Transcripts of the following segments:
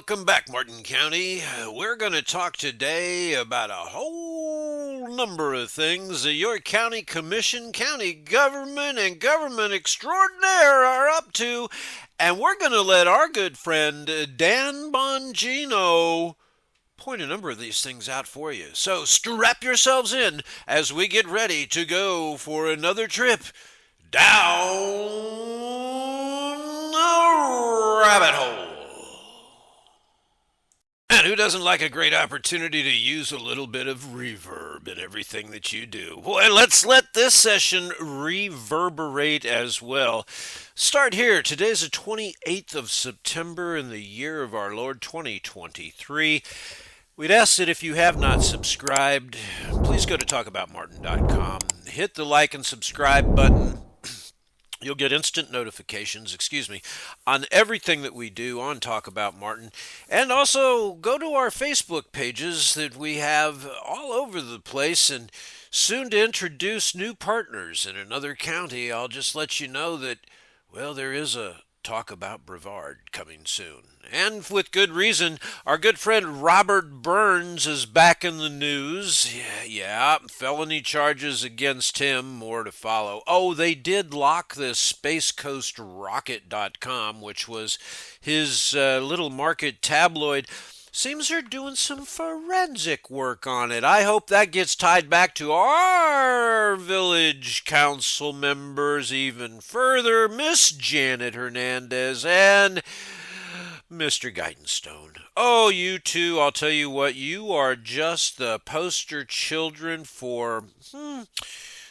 Welcome back, Martin County. We're going to talk today about a whole number of things that your county commission, county government, and government extraordinaire are up to. And we're going to let our good friend Dan Bongino point a number of these things out for you. So strap yourselves in as we get ready to go for another trip down the rabbit hole. And who doesn't like a great opportunity to use a little bit of reverb in everything that you do? Well, let's let this session reverberate as well. Start here. Today's the 28th of September in the year of our Lord 2023. We'd ask that if you have not subscribed, please go to talkaboutmartin.com. Hit the like and subscribe button. You'll get instant notifications, on everything that we do on Talk About Martin. And also go to our Facebook pages that we have all over the place, and soon to introduce new partners in another county. I'll just let you know that, well, there is a Talk About Brevard coming soon. And with good reason, our good friend Robert Burns is back in the news. Yeah, felony charges against him, more to follow. Oh, they did lock this SpaceCoastRocket.com, which was his little market tabloid. Seems they're doing some forensic work on it. I hope that gets tied back to our village council members even further, Miss Janet Hernandez and Mr. Guidenstone. Oh, you two, I'll tell you what, you are just the poster children for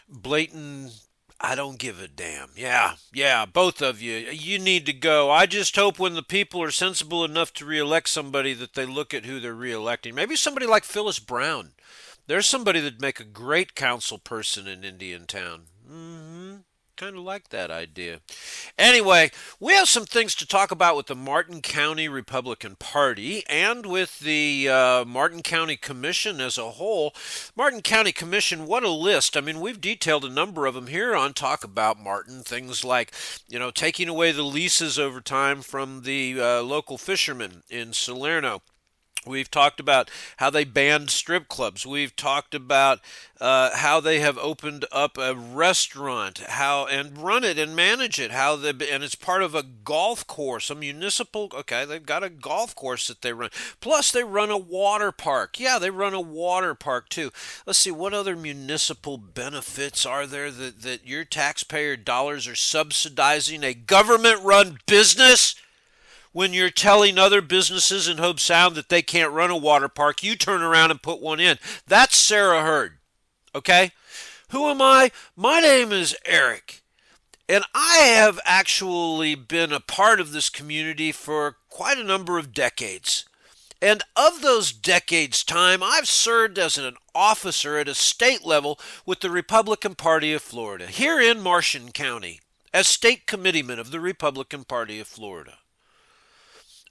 blatant I don't give a damn. Yeah, both of you. You need to go. I just hope when the people are sensible enough to reelect somebody that they look at who they're reelecting. Maybe somebody like Phyllis Brown. There's somebody that'd make a great council person in Indiantown. Kind of like that idea. Anyway, we have some things to talk about with the Martin County Republican Party and with the Martin County Commission as a whole. Martin County Commission, what a list. I mean, we've detailed a number of them here on Talk About Martin. Things like, taking away the leases over time from the local fishermen in Salerno. We've talked about how they banned strip clubs. We've talked about how they have opened up a restaurant, and run it and manage it. And it's part of a golf course, a municipal. Okay, they've got a golf course that they run. Plus, they run a water park. Yeah, they run a water park too. Let's see, what other municipal benefits are there that your taxpayer dollars are subsidizing a government-run business? When you're telling other businesses in Hobe Sound that they can't run a water park, you turn around and put one in. That's Sarah Hurd, okay? Who am I? My name is Eric, and I have actually been a part of this community for quite a number of decades. And of those decades' time, I've served as an officer at a state level with the Republican Party of Florida, here in Marshall County, as state committeeman of the Republican Party of Florida.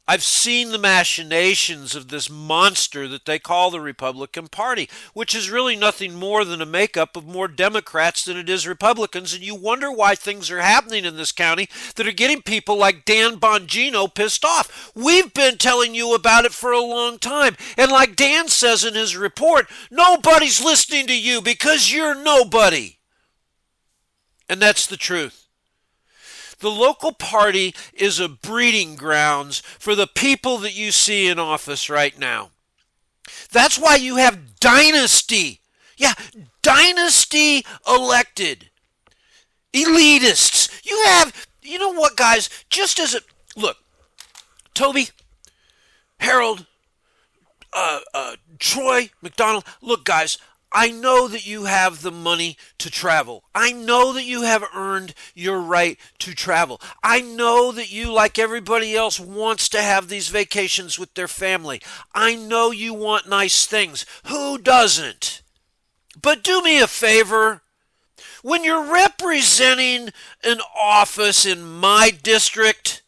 I've seen the machinations of this monster that they call the Republican Party, which is really nothing more than a makeup of more Democrats than it is Republicans, and you wonder why things are happening in this county that are getting people like Dan Bongino pissed off. We've been telling you about it for a long time, and like Dan says in his report, nobody's listening to you because you're nobody. And that's the truth. The local party is a breeding grounds for the people that you see in office right now. That's why you have dynasty. Yeah, dynasty elected. Elitists. You know what, guys? Look, Toby, Harold, Troy, McDonald, look, guys, I know that you have the money to travel. I know that you have earned your right to travel. I know that you, like everybody else, wants to have these vacations with their family. I know you want nice things. Who doesn't? But do me a favor. When you're representing an office in my district,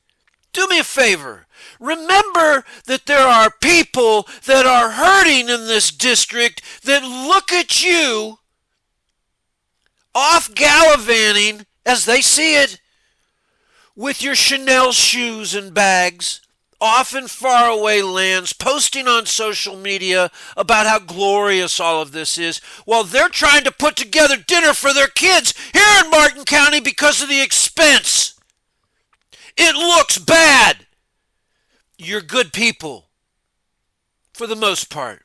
do me a favor. Remember that there are people that are hurting in this district that look at you off gallivanting as they see it with your Chanel shoes and bags off in faraway lands, posting on social media about how glorious all of this is, while they're trying to put together dinner for their kids here in Martin County because of the expense. It looks bad. You're good people, for the most part.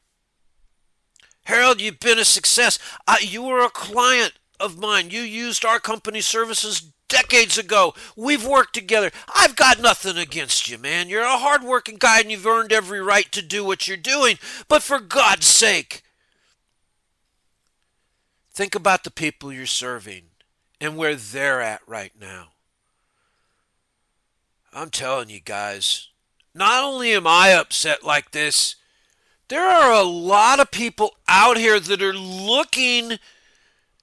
Harold, you've been a success. You were a client of mine. You used our company services decades ago. We've worked together. I've got nothing against you, man. You're a hardworking guy and you've earned every right to do what you're doing. But for God's sake, think about the people you're serving and where they're at right now. I'm telling you guys, not only am I upset like this, there are a lot of people out here that are looking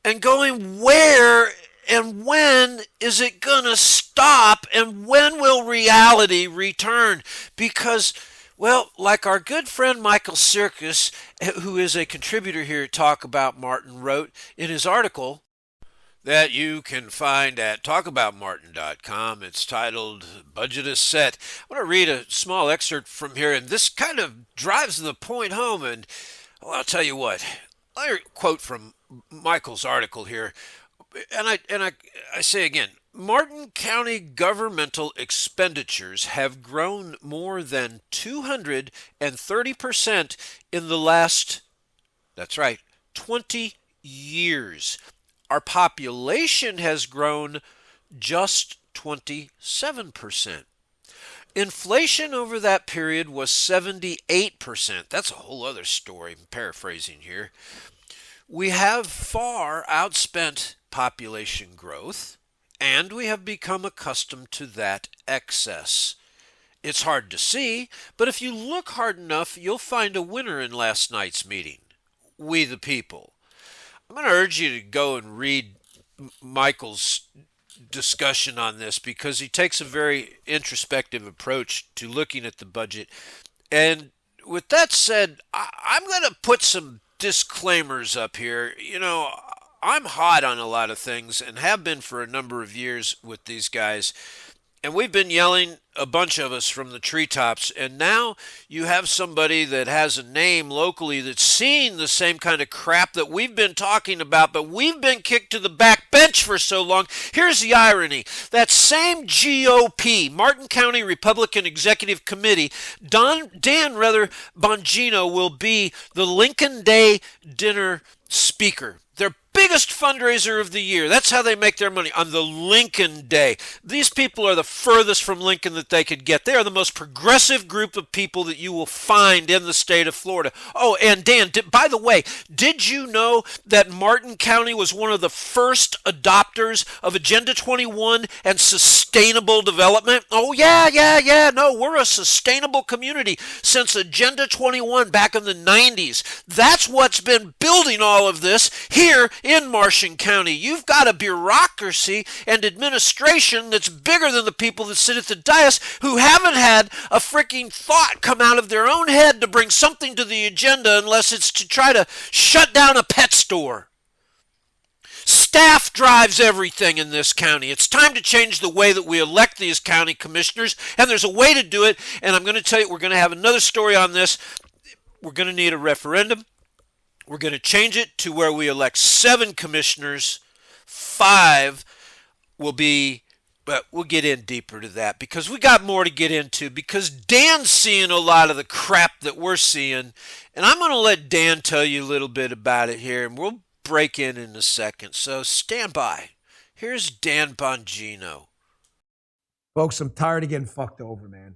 and going, where and when is it going to stop? And when will reality return? Because, well, like our good friend Michael Circus, who is a contributor here at Talk About Martin, wrote in his article that you can find at talkaboutmartin.com. It's titled Budget is Set. I want to read a small excerpt from here, and this kind of drives the point home. And well, I'll tell you what, I quote from Michael's article here, and I say again, Martin County governmental expenditures have grown more than 230% in the last, that's right, 20 years. Our population has grown just 27%. Inflation over that period was 78%. That's a whole other story, I'm paraphrasing here. We have far outspent population growth, and we have become accustomed to that excess. It's hard to see, but if you look hard enough, you'll find a winner in last night's meeting. We the people. I'm going to urge you to go and read Michael's discussion on this because he takes a very introspective approach to looking at the budget. And with that said, I'm going to put some disclaimers up here. You know, I'm hot on a lot of things and have been for a number of years with these guys. And we've been yelling, a bunch of us, from the treetops. And now you have somebody that has a name locally that's seeing the same kind of crap that we've been talking about, but we've been kicked to the back bench for so long. Here's the irony. That same GOP, Martin County Republican Executive Committee, Dan Bongino will be the Lincoln Day dinner speaker. Their biggest fundraiser of the year. That's how they make their money, on the Lincoln Day. These people are the furthest from Lincoln that they could get. They are the most progressive group of people that you will find in the state of Florida. Oh, and Dan, by the way, did you know that Martin County was one of the first adopters of Agenda 21 and sustainable development? Oh, yeah. No, we're a sustainable community since Agenda 21 back in the 90s. That's what's been building all of this here in Marshall County. You've got a bureaucracy and administration that's bigger than the people that sit at the dais, who haven't had a freaking thought come out of their own head to bring something to the agenda unless it's to try to shut down a pet store. Staff drives everything in this county. It's time to change the way that we elect these county commissioners, and there's a way to do it, and I'm going to tell you, we're going to have another story on this. We're going to need a referendum. We're going to change it to where we elect 7 commissioners. 5 will be, but we'll get in deeper to that because we got more to get into, because Dan's seeing a lot of the crap that we're seeing, and I'm going to let Dan tell you a little bit about it here, and we'll break in a second. So stand by. Here's Dan Bongino. Folks, I'm tired of getting fucked over, man.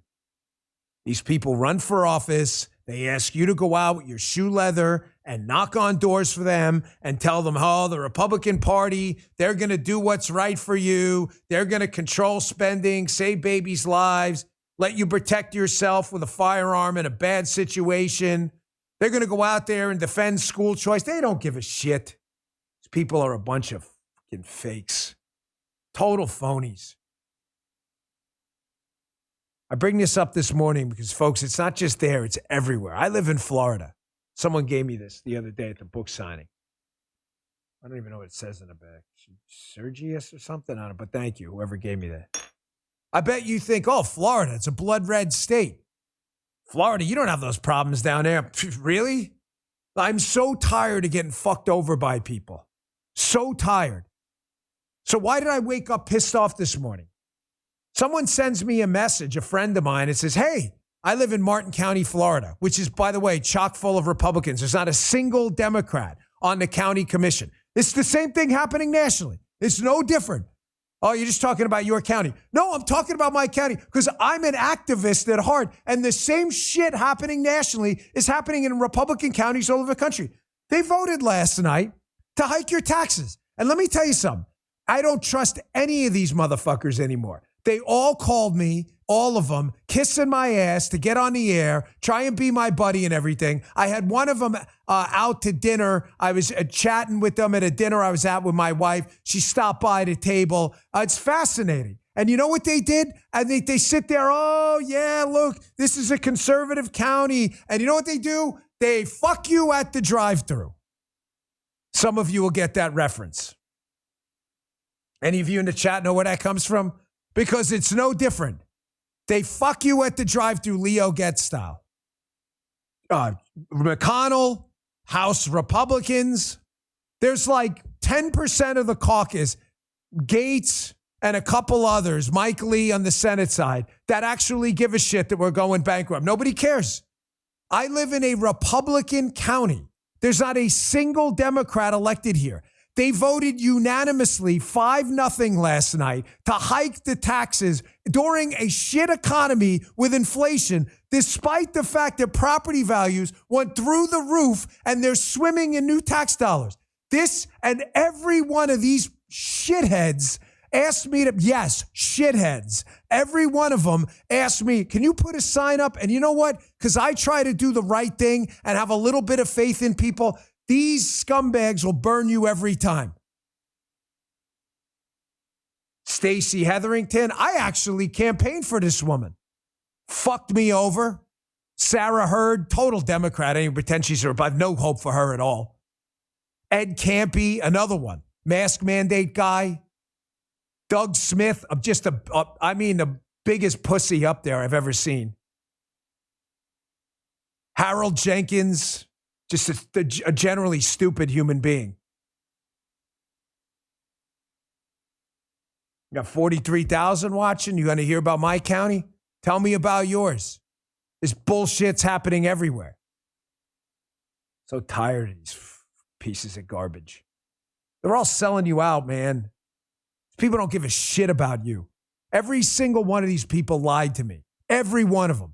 These people run for office. They ask you to go out with your shoe leather and knock on doors for them and tell them, oh, the Republican Party, they're going to do what's right for you. They're going to control spending, save babies' lives, let you protect yourself with a firearm in a bad situation. They're going to go out there and defend school choice. They don't give a shit. These people are a bunch of fucking fakes. Total phonies. I bring this up this morning because, folks, it's not just there, it's everywhere. I live in Florida. Someone gave me this the other day at the book signing. I don't even know what it says in the back. Sergius or something on it, but thank you, whoever gave me that. I bet you think, oh, Florida, it's a blood red state. Florida, you don't have those problems down there. Really? I'm so tired of getting fucked over by people. So tired. So why did I wake up pissed off this morning? Someone sends me a message, a friend of mine, and says, hey, I live in Martin County, Florida, which is, by the way, chock full of Republicans. There's not a single Democrat on the county commission. It's the same thing happening nationally. It's no different. Oh, you're just talking about your county. No, I'm talking about my county because I'm an activist at heart. And the same shit happening nationally is happening in Republican counties all over the country. They voted last night to hike your taxes. And let me tell you something. I don't trust any of these motherfuckers anymore. They all called me, all of them, kissing my ass to get on the air, try and be my buddy and everything. I had one of them out to dinner. I was chatting with them at a dinner I was at with my wife. She stopped by the table. It's fascinating. And you know what they did? And they sit there, oh, yeah, look, this is a conservative county. And you know what they do? They fuck you at the drive-thru. Some of you will get that reference. Any of you in the chat know where that comes from? Because it's no different. They fuck you at the drive-thru, Leo Getz style. McConnell, House Republicans, there's like 10% of the caucus, Gates and a couple others, Mike Lee on the Senate side, that actually give a shit that we're going bankrupt. Nobody cares. I live in a Republican county. There's not a single Democrat elected here. They voted unanimously 5-0 last night to hike the taxes during a shit economy with inflation, despite the fact that property values went through the roof and they're swimming in new tax dollars. This and every one of these shitheads asked me to, yes, shitheads. Every one of them asked me, can you put a sign up? And you know what? Because I try to do the right thing and have a little bit of faith in people. These scumbags will burn you every time. Stacey Hetherington, I actually campaigned for this woman. Fucked me over. Sarah Hurd, total Democrat. I didn't pretend she's her, but I have no hope for her at all. Ed Campy, another one. Mask mandate guy. Doug Smith, the biggest pussy up there I've ever seen. Harold Jenkins, just a generally stupid human being. You got 43,000 watching. You going to hear about my county? Tell me about yours. This bullshit's happening everywhere. So tired of these pieces of garbage. They're all selling you out, man. People don't give a shit about you. Every single one of these people lied to me. Every one of them.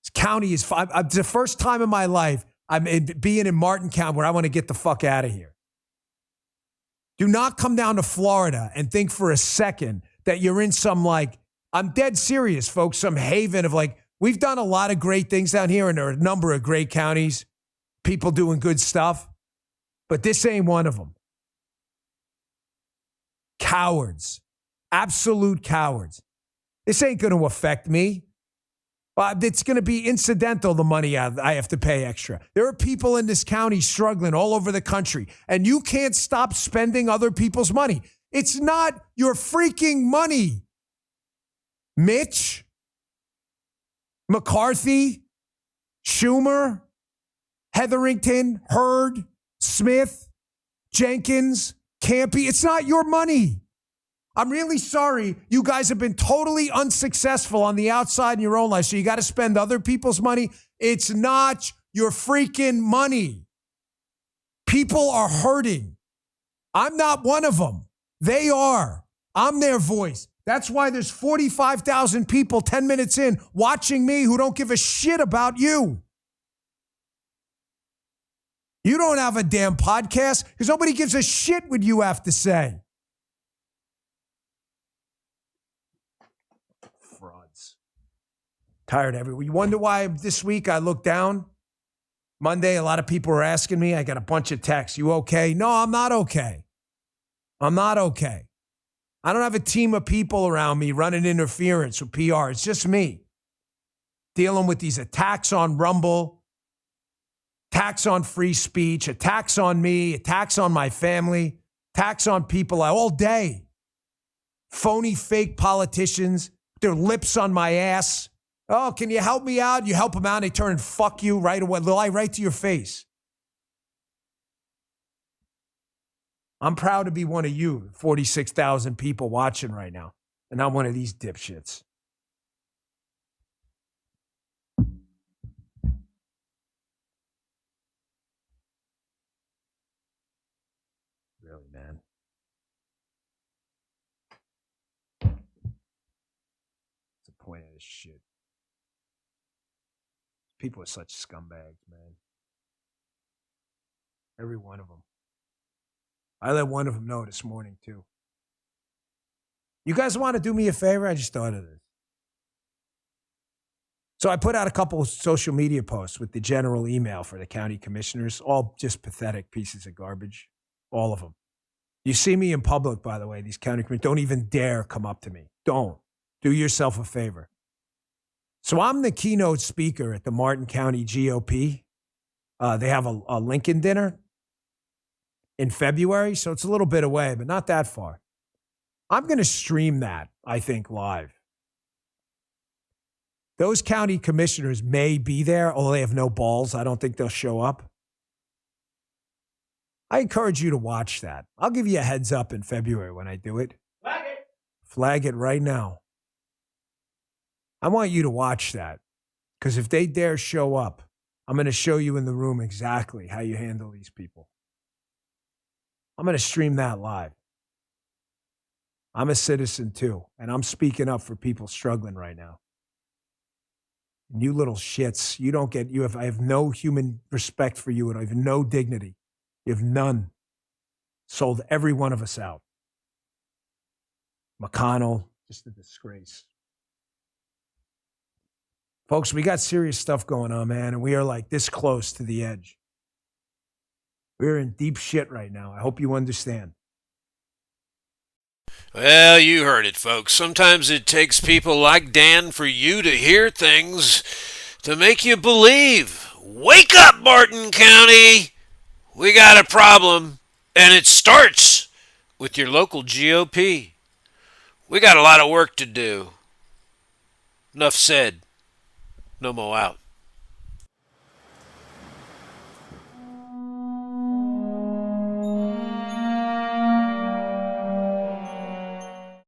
This county is, it's the first time in my life I'm being in Martin County where I want to get the fuck out of here. Do not come down to Florida and think for a second that you're in some I'm dead serious, folks, some haven of we've done a lot of great things down here and there are a number of great counties, people doing good stuff, but this ain't one of them. Cowards, absolute cowards. This ain't going to affect me. It's going to be incidental, the money I have to pay extra. There are people in this county struggling all over the country, and you can't stop spending other people's money. It's not your freaking money. Mitch, McCarthy, Schumer, Hetherington, Hurd, Smith, Jenkins, Campy. It's not your money. I'm really sorry. You guys have been totally unsuccessful on the outside in your own life, so you got to spend other people's money. It's not your freaking money. People are hurting. I'm not one of them. They are. I'm their voice. That's why there's 45,000 people 10 minutes in watching me who don't give a shit about you. You don't have a damn podcast because nobody gives a shit what you have to say. Frauds. Tired of everyone. You wonder why this week I looked down? Monday, a lot of people were asking me. I got a bunch of texts. You okay? No, I'm not okay. I'm not okay. I don't have a team of people around me running interference with PR. It's just me dealing with these attacks on Rumble, attacks on free speech, attacks on me, attacks on my family, attacks on people all day. Phony, fake politicians, their lips on my ass, Oh, can you help me out? You help them out, and they turn and fuck you right away. Lie right to your face. I'm proud to be one of you, 46,000 people watching right now, and not one of these dipshits. Really, man. What's the point of this shit? People are such scumbags, man. Every one of them. I let one of them know this morning, too. You guys want to do me a favor? I just thought of this. So I put out a couple of social media posts with the general email for the county commissioners, all just pathetic pieces of garbage, all of them. You see me in public, by the way, these county commissioners, don't even dare come up to me. Don't. Do yourself a favor. So I'm the keynote speaker at the Martin County GOP. They have a Lincoln dinner in February, so it's a little bit away, but not that far. I'm going to stream that, I think, live. Those county commissioners may be there, although they have no balls. I don't think they'll show up. I encourage you to watch that. I'll give you a heads up in February when I do it. Flag it. Flag it right now. I want you to watch that, because if they dare show up, I'm going to show you in the room exactly how you handle these people. I'm going to stream that live. I'm a citizen too, and I'm speaking up for people struggling right now. And you little shits, I have no human respect for you, and I have no dignity. You have none. Sold every one of us out. McConnell, just a disgrace. Folks, we got serious stuff going on, man, and we are like this close to the edge. We're in deep shit right now. I hope you understand. Well, you heard it, folks. Sometimes it takes people like Dan for you to hear things to make you believe. Wake up, Martin County! We got a problem, and it starts with your local GOP. We got a lot of work to do. Enough said. No more out.